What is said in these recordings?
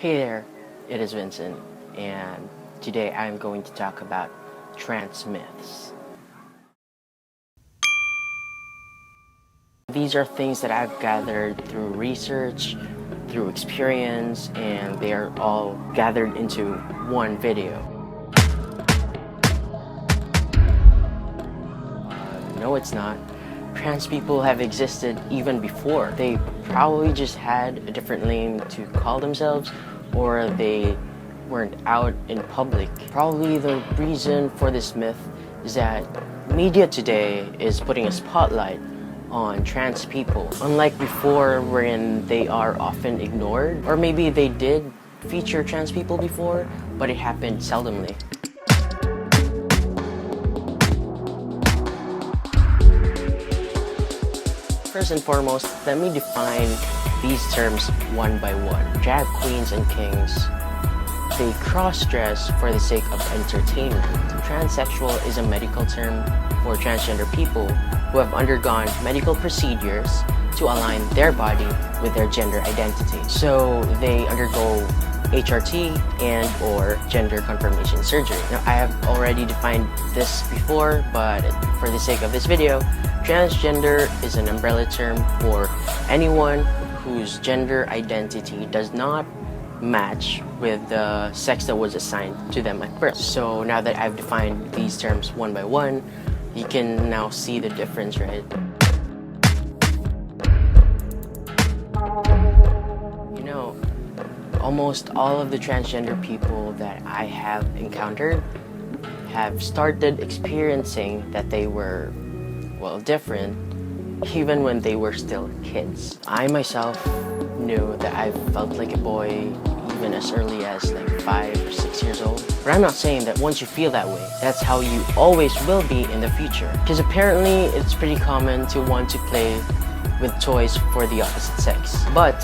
Hey there, it is Vincent, and today I'm going to talk about trans myths. These are things that I've gathered through research, through experience, and they are all gathered into one video. No, it's not. Trans people have existed even before. They probably just had a different name to call themselves, or they weren't out in public. Probably the reason for this myth is that media today is putting a spotlight on trans people. Unlike before, wherein they are often ignored, or maybe they did feature trans people before, but it happened seldomly. First and foremost, let me define these terms one by one. Drag queens and kings, they cross-dress for the sake of entertainment. Transsexual is a medical term for transgender people who have undergone medical procedures to align their body with their gender identity. So they undergo HRT and or gender confirmation surgery. Now, I have already defined this before, but for the sake of this video, transgender is an umbrella term for anyone whose gender identity does not match with the sex that was assigned to them at birth. So now that I've defined these terms one by one, you can now see the difference, right? You know, almost all of the transgender people that I have encountered have started experiencing that they were, well, different even when they were still kids. I myself knew that I felt like a boy even as early as like 5 or 6 years old. But I'm not saying that once you feel that way, that's how you always will be in the future. Because apparently it's pretty common to want to play with toys for the opposite sex. But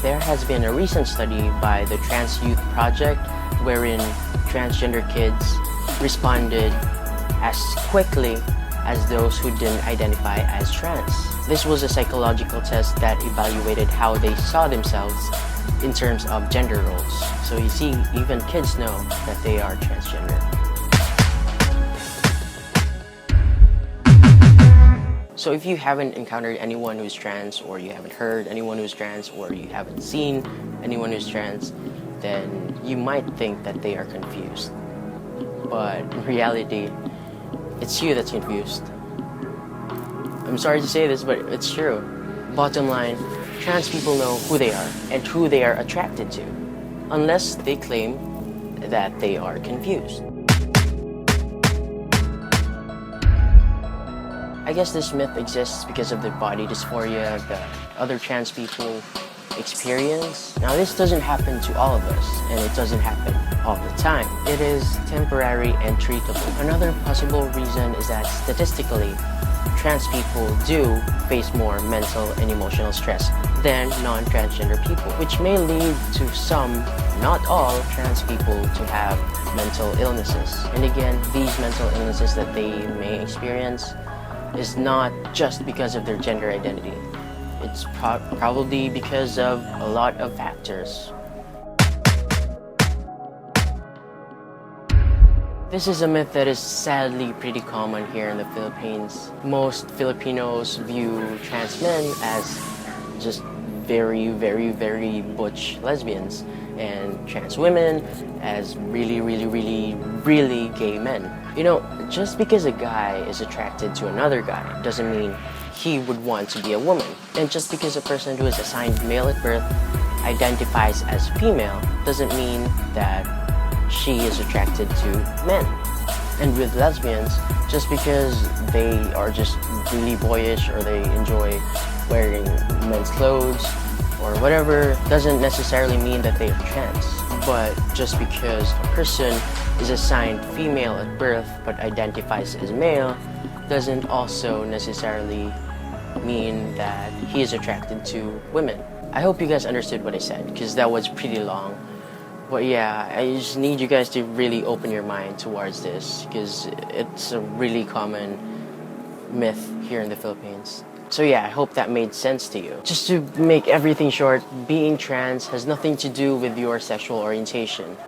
there has been a recent study by the Trans Youth Project wherein transgender kids responded as quickly as those who didn't identify as trans. This was a psychological test that evaluated how they saw themselves in terms of gender roles. So you see, even kids know that they are transgender. So if you haven't encountered anyone who's trans, or you haven't heard anyone who's trans, or you haven't seen anyone who's trans, then you might think that they are confused. But in reality, it's you that's confused. I'm sorry to say this, but it's true. Bottom line, trans people know who they are and who they are attracted to, unless they claim that they are confused. I guess this myth exists because of the body dysphoria that other trans people experience. Now, this doesn't happen to all of us, and it doesn't happen all the time. It is temporary and treatable. Another possible reason is that statistically, trans people do face more mental and emotional stress than non-transgender people, which may lead to some, not all, trans people to have mental illnesses. And again, these mental illnesses that they may experience is not just because of their gender identity. It's probably because of a lot of factors. This is a myth that is sadly pretty common here in the Philippines. Most Filipinos view trans men as just very, very, very butch lesbians, and trans women as really, really, really, really gay men. You know, just because a guy is attracted to another guy doesn't mean he would want to be a woman. And just because a person who is assigned male at birth identifies as female doesn't mean that she is attracted to men. And with lesbians, just because they are just really boyish or they enjoy wearing men's clothes or whatever doesn't necessarily mean that they are trans. But just because a person is assigned female at birth but identifies as male doesn't also necessarily mean that he is attracted to women. I hope you guys understood what I said, because that was pretty long. But yeah, I just need you guys to really open your mind towards this, because it's a really common myth here in the Philippines. So yeah, I hope that made sense to you. Just to make everything short, being trans has nothing to do with your sexual orientation.